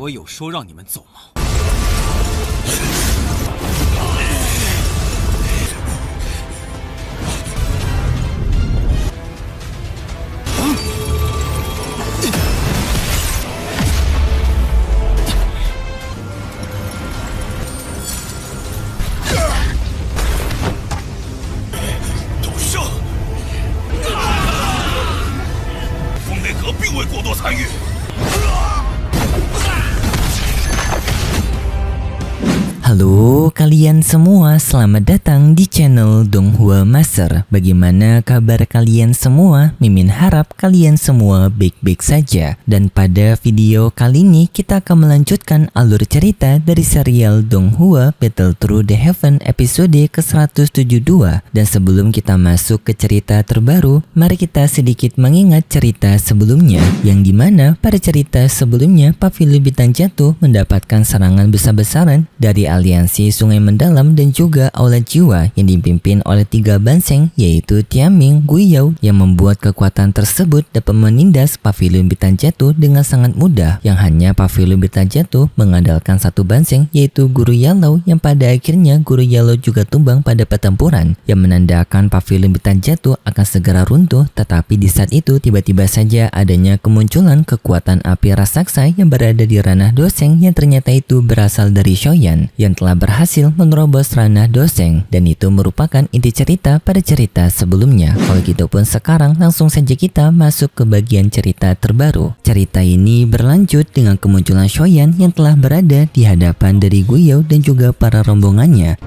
我有说让你们走吗？斗圣，风雷阁并未过多参与。 Halo kalian semua, selamat datang di channel Donghua Master. Bagaimana kabar kalian semua? Mimin harap kalian semua baik-baik saja. Dan pada video kali ini kita akan melanjutkan alur cerita dari serial Donghua Battle Through the Heaven episode ke-172. Dan sebelum kita masuk ke cerita terbaru, mari kita sedikit mengingat cerita sebelumnya, yang dimana pada cerita sebelumnya Pavilion Bintang Jatuh mendapatkan serangan besar-besaran dari aliansi Sungai Mendalam dan juga Aula Jiwa yang dipimpin oleh 3 banseng, yaitu Tiaming, Guiyou, yang membuat kekuatan tersebut dapat menindas Pavilion Bintang Jatuh dengan sangat mudah, yang hanya Pavilion Bintang Jatuh mengandalkan 1 banseng, yaitu Guru Yalou, yang pada akhirnya Guru Yalou juga tumbang pada pertempuran, yang menandakan Pavilion Bintang Jatuh akan segera runtuh. Tetapi di saat itu tiba-tiba saja adanya kemunculan kekuatan api raksasa yang berada di ranah Doseng, yang ternyata itu berasal dari Shoyan yang telah berhasil menerobos ranah Doseng, dan itu merupakan inti cerita pada cerita sebelumnya. Kalau gitu pun sekarang langsung saja kita masuk ke bagian cerita terbaru. Cerita ini berlanjut dengan kemunculan Shoyan yang telah berada di hadapan dari Guiyou dan juga para rombongannya.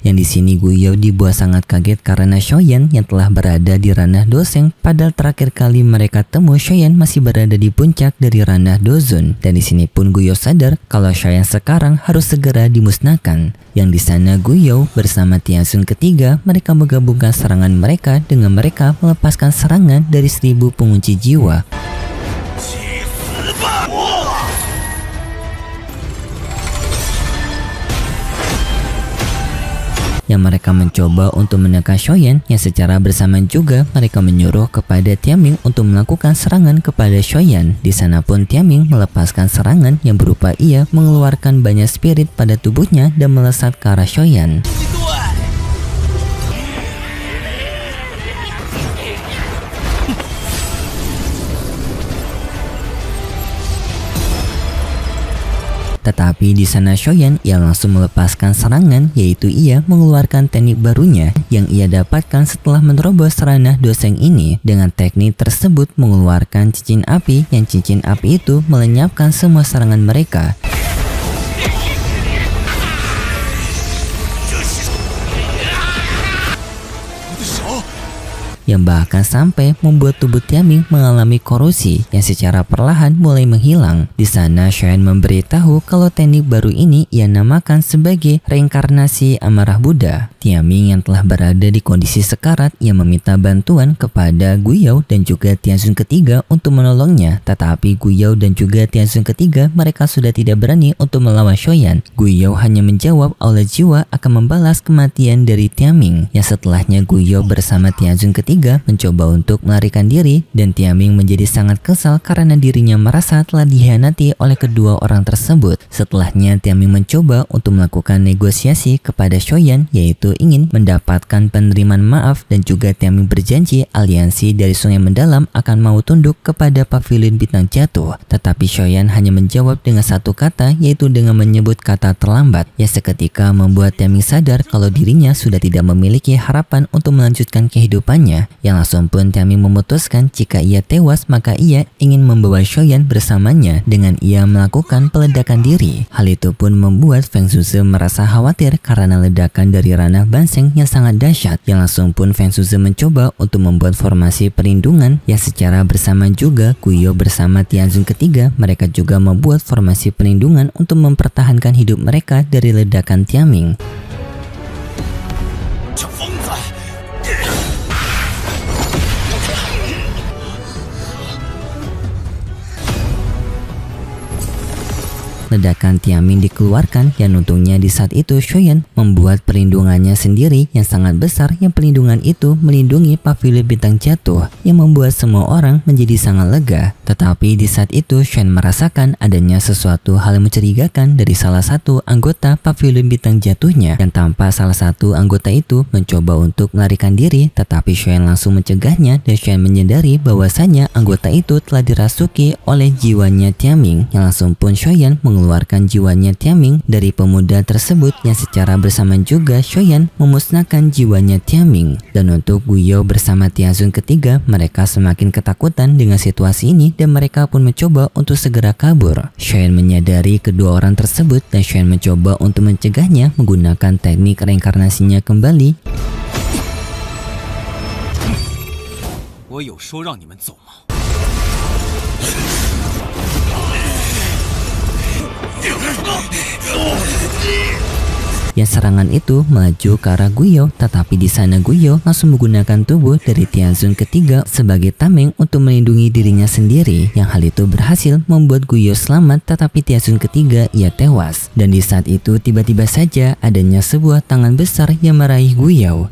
Yang di sini Guiyou dibuat sangat kaget karena Shoyan yang telah berada di ranah Doseng, padahal terakhir kali mereka temu Shoyan masih berada di puncak dari ranah Dozun. Dan di sini pun Guiyou sadar kalau Shoyan sekarang harus segera dimusnahkan. Yang di sana Guiyou bersama Tianxun ketiga mereka menggabungkan serangan mereka dengan mereka melepaskan serangan dari 1000 pengunci jiwa. Yang mereka mencoba untuk menekan Shoyan, yang secara bersamaan juga mereka menyuruh kepada Tiaming untuk melakukan serangan kepada Shoyan. Di sana pun Tiaming melepaskan serangan yang berupa ia mengeluarkan banyak spirit pada tubuhnya dan melesat ke arah Shoyan. Tetapi di sana Shoyan ia langsung melepaskan serangan, yaitu ia mengeluarkan teknik barunya yang ia dapatkan setelah menerobos ranah Doseng ini. Dengan teknik tersebut mengeluarkan cincin api, yang cincin api itu melenyapkan semua serangan mereka. Yang bahkan sampai membuat tubuh Tiaming mengalami korosi yang secara perlahan mulai menghilang. Di sana Shoyan memberitahu kalau teknik baru ini ia namakan sebagai reinkarnasi amarah Buddha. Tiaming yang telah berada di kondisi sekarat yang meminta bantuan kepada Guiyou dan juga Tianxun ketiga untuk menolongnya. Tetapi Guiyou dan juga Tianxun ketiga mereka sudah tidak berani untuk melawan Shoyan. Guiyou hanya menjawab Aula Jiwa akan membalas kematian dari Tiaming. Yang setelahnya Guiyou bersama Tianxun ketiga mencoba untuk melarikan diri, dan Tiaming menjadi sangat kesal karena dirinya merasa telah dikhianati oleh kedua orang tersebut. Setelahnya Tiaming mencoba untuk melakukan negosiasi kepada Shoyan, yaitu ingin mendapatkan penerimaan maaf, dan juga Tiaming berjanji aliansi dari Sungai Mendalam akan mau tunduk kepada Pavilion Bintang Jatuh. Tetapi Shoyan hanya menjawab dengan satu kata, yaitu dengan menyebut kata terlambat, yang seketika membuat Tiaming sadar kalau dirinya sudah tidak memiliki harapan untuk melanjutkan kehidupannya. Yang langsung pun Tiaming memutuskan jika ia tewas maka ia ingin membawa Shoyan bersamanya dengan ia melakukan peledakan diri. Hal itu pun membuat Feng Zhuzi merasa khawatir karena ledakan dari ranah banseng yang sangat dahsyat. Yang langsung pun Feng Zhuzi mencoba untuk membuat formasi perlindungan, yang secara bersamaan juga Guiyou bersama Tianxun ketiga mereka juga membuat formasi perlindungan untuk mempertahankan hidup mereka dari ledakan Tiaming. ledakan Tianming dikeluarkan yang untungnya di saat itu Shoyan membuat perlindungannya sendiri yang sangat besar, yang perlindungan itu melindungi pavilion bintang jatuh yang membuat semua orang menjadi sangat lega. Tetapi di saat itu Shoyan merasakan adanya sesuatu hal yang mencurigakan dari salah satu anggota pavilion bintang jatuhnya, dan tanpa salah satu anggota itu mencoba untuk melarikan diri, tetapi Shoyan langsung mencegahnya dan Shoyan menyadari bahwasanya anggota itu telah dirasuki oleh jiwanya Tianming, yang langsung pun Shoyan mengeluarkan jiwanya Tianming dari pemuda tersebut, yang secara bersamaan juga Shoyan memusnahkan jiwanya Tianming. Dan untuk Guiyou bersama Tianzun ketiga, mereka semakin ketakutan dengan situasi ini dan mereka pun mencoba untuk segera kabur. Shoyan menyadari kedua orang tersebut dan Shoyan mencoba untuk mencegahnya menggunakan teknik reinkarnasinya kembali. 我有说让你们走吗？ Yang serangan itu melaju ke arah Guiyou, tetapi di sana Guiyou langsung menggunakan tubuh dari Tianzun ketiga sebagai tameng untuk melindungi dirinya sendiri, yang hal itu berhasil membuat Guiyou selamat, tetapi Tianzun ketiga ia tewas. Dan di saat itu tiba-tiba saja adanya sebuah tangan besar yang meraih Guiyou.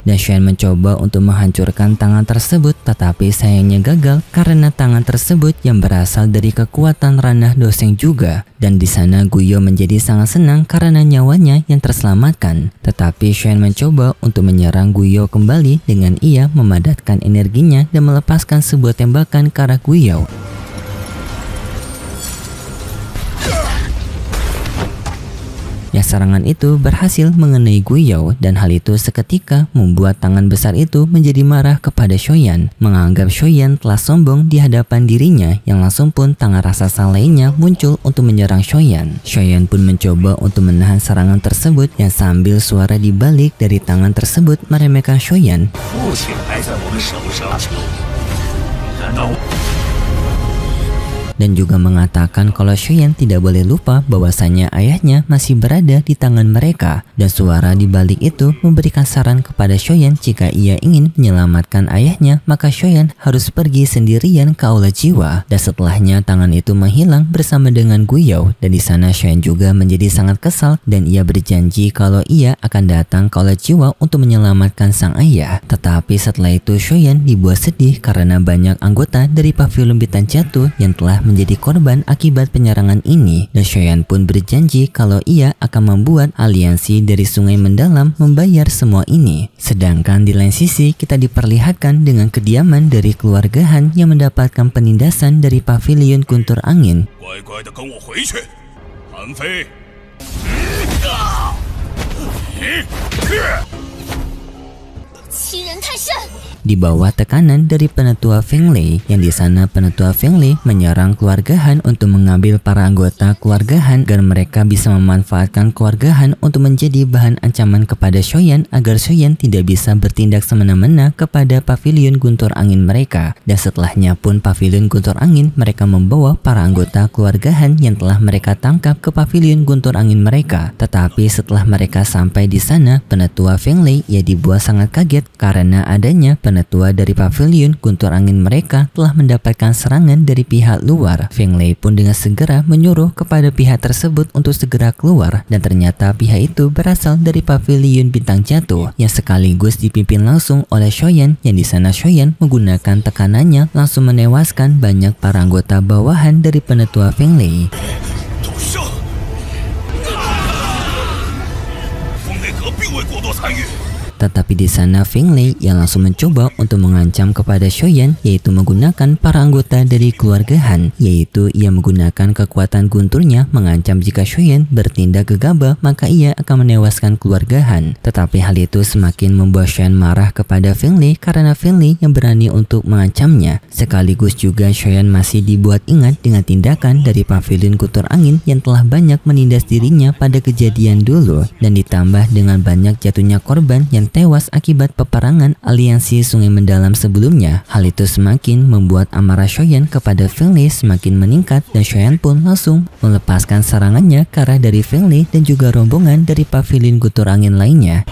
Dan Shoyan mencoba untuk menghancurkan tangan tersebut, tetapi sayangnya gagal karena tangan tersebut yang berasal dari kekuatan ranah doseng juga. Dan di sana Guiyou menjadi sangat senang karena nyawanya yang terselamatkan. Tetapi Shoyan mencoba untuk menyerang Guiyou kembali dengan ia memadatkan energinya dan melepaskan sebuah tembakan ke arah Guiyou. Yang serangan itu berhasil mengenai Guiyou, dan hal itu seketika membuat tangan besar itu menjadi marah kepada Shoyan, menganggap Shoyan telah sombong di hadapan dirinya, yang langsung pun tangan raksasa lainnya muncul untuk menyerang Shoyan. Shoyan pun mencoba untuk menahan serangan tersebut, yang sambil suara dibalik dari tangan tersebut meremehkan Shoyan. Dan juga mengatakan kalau Shoyan tidak boleh lupa bahwasanya ayahnya masih berada di tangan mereka. Dan suara di balik itu memberikan saran kepada Shoyan jika ia ingin menyelamatkan ayahnya, maka Shoyan harus pergi sendirian ke aula jiwa. Dan setelahnya tangan itu menghilang bersama dengan Guiyou, dan di sana Shoyan juga menjadi sangat kesal dan ia berjanji kalau ia akan datang ke aula jiwa untuk menyelamatkan sang ayah. Tetapi setelah itu Shoyan dibuat sedih karena banyak anggota dari pavilion bintang jatuh yang telah menjadi korban akibat penyerangan ini, dan Shoyan pun berjanji kalau ia akan membuat aliansi dari sungai mendalam membayar semua ini. Sedangkan di lain sisi kita diperlihatkan dengan kediaman dari keluarga Han yang mendapatkan penindasan dari pavilion guntur angin. Di bawah tekanan dari penetua Feng Lei, yang di sana penetua Feng Lei menyerang keluarga Han untuk mengambil para anggota keluarga Han agar mereka bisa memanfaatkan keluarga Han untuk menjadi bahan ancaman kepada Shoyan agar Shoyan tidak bisa bertindak semena-mena kepada pavilion guntur angin mereka. Dan setelahnya pun pavilion guntur angin mereka membawa para anggota keluarga Han yang telah mereka tangkap ke pavilion guntur angin mereka. Tetapi setelah mereka sampai di sana, penetua Feng Lei ia dibuat sangat kaget karena adanya penetua dari pavilion guntur angin mereka telah mendapatkan serangan dari pihak luar. Feng Lei pun dengan segera menyuruh kepada pihak tersebut untuk segera keluar, dan ternyata pihak itu berasal dari pavilion bintang jatuh yang sekaligus dipimpin langsung oleh Shoyan, yang di sana Shoyan menggunakan tekanannya langsung menewaskan banyak para anggota bawahan dari penetua Feng Lei. Tetapi di sana Feng Lei yang langsung mencoba untuk mengancam kepada Shoyan, yaitu menggunakan para anggota dari keluarga Han, yaitu ia menggunakan kekuatan gunturnya mengancam jika Shoyan bertindak gegabah maka ia akan menewaskan keluarga Han. Tetapi hal itu semakin membuat Shoyan marah kepada Feng Lei karena Feng Lei yang berani untuk mengancamnya. Sekaligus juga Shoyan masih dibuat ingat dengan tindakan dari pavilion guntur angin yang telah banyak menindas dirinya pada kejadian dulu, dan ditambah dengan banyak jatuhnya korban yang tewas akibat peperangan aliansi sungai mendalam sebelumnya. Hal itu semakin membuat amarah Shoyan kepada Feng Lei semakin meningkat, dan Shoyan pun langsung melepaskan serangannya ke arah dari Feng Lei dan juga rombongan dari pavilion guntur angin lainnya.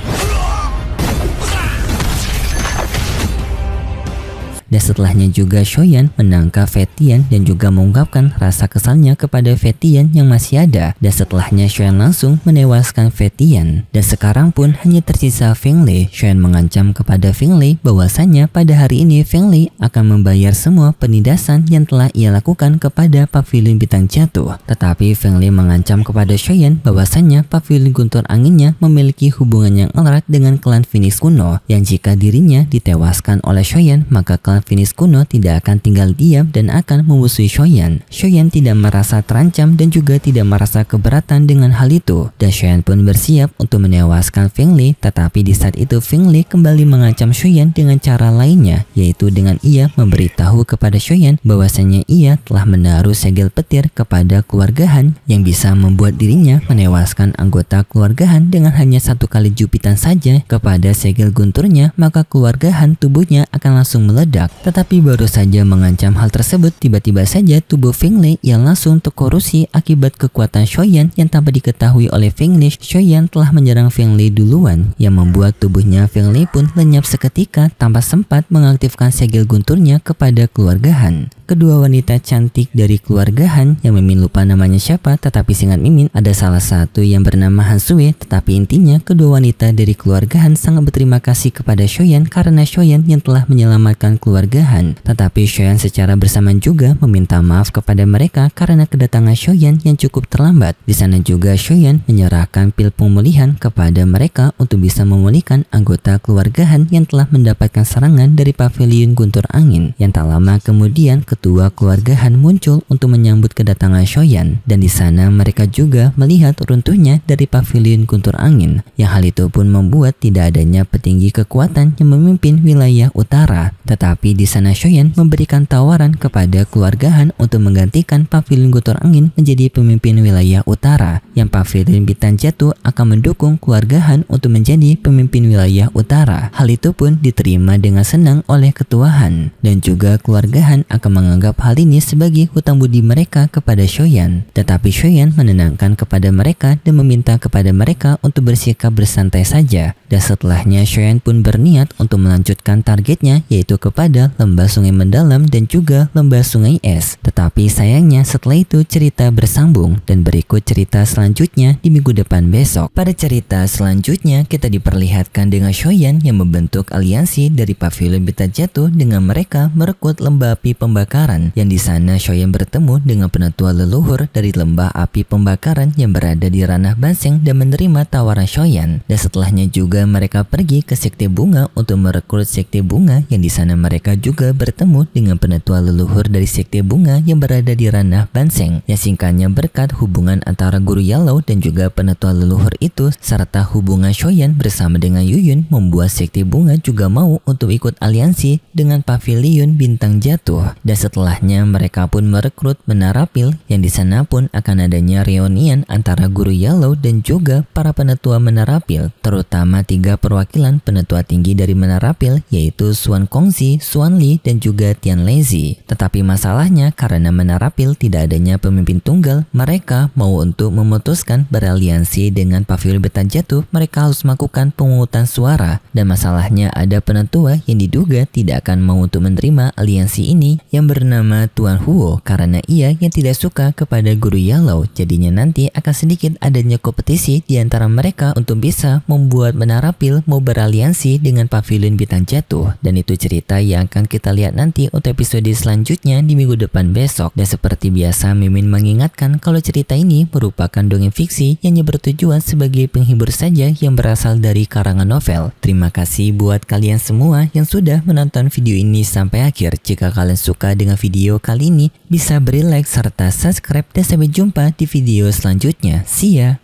Dan setelahnya juga Shoyan menangkap Fetian dan juga mengungkapkan rasa kesalnya kepada Fetian yang masih ada. Dan setelahnya Shoyan langsung menewaskan Fetian. Dan sekarang pun hanya tersisa Feng Lei. Shoyan mengancam kepada Feng Lei bahwasanya pada hari ini Feng Lei akan membayar semua penindasan yang telah ia lakukan kepada Pavilion Bintang Jatuh. Tetapi Feng Lei mengancam kepada Shoyan bahwasanya Pavilion Guntur Anginnya memiliki hubungan yang erat dengan klan Phoenix kuno, yang jika dirinya ditewaskan oleh Shoyan maka klan Phoenix kuno tidak akan tinggal diam dan akan memusuhi Shoyan. Shoyan tidak merasa terancam dan juga tidak merasa keberatan dengan hal itu, dan Shoyan pun bersiap untuk menewaskan Feng Lei. Tetapi di saat itu Feng Lei kembali mengancam Shoyan dengan cara lainnya, yaitu dengan ia memberitahu kepada Shoyan bahwasanya ia telah menaruh segel petir kepada keluarga Han yang bisa membuat dirinya menewaskan anggota keluarga Han dengan hanya satu kali jupitan saja kepada segel gunturnya, maka keluarga Han tubuhnya akan langsung meledak. Tetapi baru saja mengancam hal tersebut, tiba-tiba saja tubuh Feng Lei yang langsung terkorupsi akibat kekuatan Shoyan yang tanpa diketahui oleh Feng Lei. Shoyan telah menyerang Feng Lei duluan, yang membuat tubuhnya Feng Lei pun lenyap seketika tanpa sempat mengaktifkan segel gunturnya kepada keluarga Han. Kedua wanita cantik dari keluarga Han yang Mimin lupa namanya siapa, tetapi singkat Mimin ada salah satu yang bernama Han Sue. Tetapi intinya kedua wanita dari keluarga Han sangat berterima kasih kepada Shoyan karena Shoyan yang telah menyelamatkan keluarga Han. Tetapi Shoyan secara bersamaan juga meminta maaf kepada mereka karena kedatangan Shoyan yang cukup terlambat. Di sana juga Shoyan menyerahkan pil pemulihan kepada mereka untuk bisa memulihkan anggota keluarga Han yang telah mendapatkan serangan dari Pavilion Guntur Angin. Yang tak lama kemudian ketua keluarga Han muncul untuk menyambut kedatangan Shoyan, dan di sana mereka juga melihat runtuhnya dari Pavilion Guntur Angin, yang hal itu pun membuat tidak adanya petinggi kekuatan yang memimpin wilayah utara. Tetapi di sana Shoyan memberikan tawaran kepada keluarga Han untuk menggantikan Pavilion Guntur Angin menjadi pemimpin wilayah utara, yang Pavilion Bintang Jatuh akan mendukung keluarga Han untuk menjadi pemimpin wilayah utara. Hal itu pun diterima dengan senang oleh ketua Han, dan juga keluarga Han akan menganggap hal ini sebagai hutang budi mereka kepada Shoyan. Tetapi Shoyan menenangkan kepada mereka dan meminta kepada mereka untuk bersikap bersantai saja. Dan setelahnya Shoyan pun berniat untuk melanjutkan targetnya, yaitu kepada lembah sungai mendalam dan juga lembah sungai es. Tetapi sayangnya setelah itu cerita bersambung, dan berikut cerita selanjutnya di minggu depan besok. Pada cerita selanjutnya kita diperlihatkan dengan Shoyan yang membentuk aliansi dari Pavilion Bintang Jatuh dengan mereka merekrut lembah api pembakaran, yang di sana Shoyan bertemu dengan penetua leluhur dari lembah api pembakaran yang berada di ranah Banseng dan menerima tawaran Shoyan. Dan setelahnya juga mereka pergi ke Sekte Bunga untuk merekrut Sekte Bunga, yang di sana mereka juga bertemu dengan penetua leluhur dari Sekte Bunga yang berada di ranah Banseng, yang singkatnya berkat hubungan antara Guru Yellow dan juga penetua leluhur itu serta hubungan Shoyan bersama dengan Yuyun membuat Sekte Bunga juga mau untuk ikut aliansi dengan Pavilion Bintang Jatuh. Dan setelahnya mereka pun merekrut Menarapil, yang di sana pun akan adanya reunian antara Guru Yellow dan juga para penetua Menarapil, terutama 3 perwakilan penetua tinggi dari Menarapil, yaitu Suan Kongzi, Suan Li, dan juga Tian Lezi. Tetapi masalahnya karena Menarapil tidak adanya pemimpin tunggal, mereka mau untuk memutuskan beraliansi dengan Pavilion Bintang Jatuh, mereka harus melakukan pemungutan suara. Dan masalahnya ada penetua yang diduga tidak akan mau untuk menerima aliansi ini, yang bernama Tuan Huo, karena ia yang tidak suka kepada Guru Yellow. Jadinya nanti akan sedikit adanya kompetisi di antara mereka untuk bisa membuat Menarapil mau beraliansi dengan Pavilion Bintang Jatuh. Dan itu cerita yang akan kita lihat nanti untuk episode selanjutnya di minggu depan besok. Dan seperti biasa Mimin mengingatkan kalau cerita ini merupakan dongeng fiksi yang hanya bertujuan sebagai penghibur saja yang berasal dari karangan novel. Terima kasih buat kalian semua yang sudah menonton video ini sampai akhir. Jika kalian suka dengan video kali ini, bisa beri like serta subscribe, dan sampai jumpa di video selanjutnya. See ya!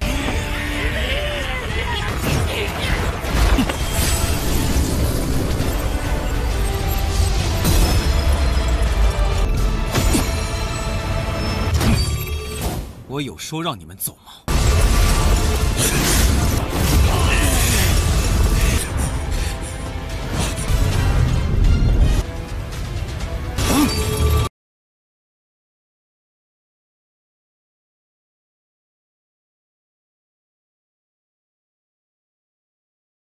我有说让你们走吗？